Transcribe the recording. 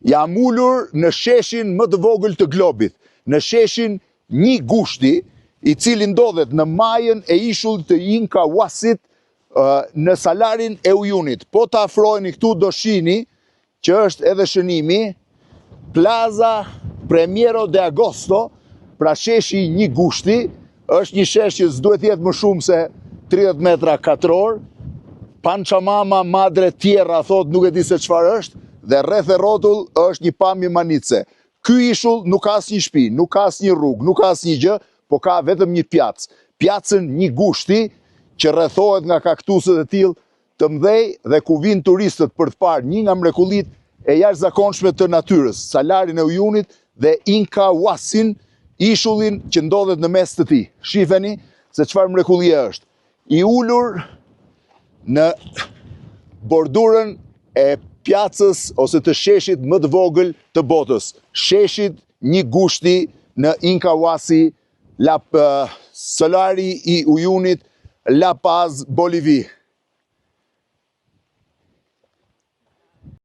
Jam ullur në sheshin më të vogël të globit, në sheshin Një Gushti, i cili ndodhet në majën e ishullit të Incahuasit në salarin e Uyunit. Po të afrojni këtu do shihni që është edhe shënimi Plaza Premiero de Agosto, pra sheshi Një Gushti, është një shesh që s'duhet jetë më shumë se 30 metra katror, Panchamama Madre Tierra thot nuk e di se çfarë është, dhe rreth e rrotull është një pamje manice. Ky ishull nuk ka asnjë shtëpi, nuk ka asnjë rrugë, nuk ka asnjë gjë, po ka vetëm një pjacë. Pjacën Një Gushti, që rrethohet nga kaktuset e tillë të mëdhej dhe ku vinë turistët për të parë një nga mrekullitë e jashtëzakonshme të natyrës, salarin e Uyunit dhe Incahuasin, ishullin që ndodhet në mes të tij. Shifeni se çfarë mrekullie është. I ulur në bordurën e pjacës ose të sheshit më të vogël të botës, sheshit Një Gushti në Incahuasi, solari i Uyunit, La Paz, Bolivie.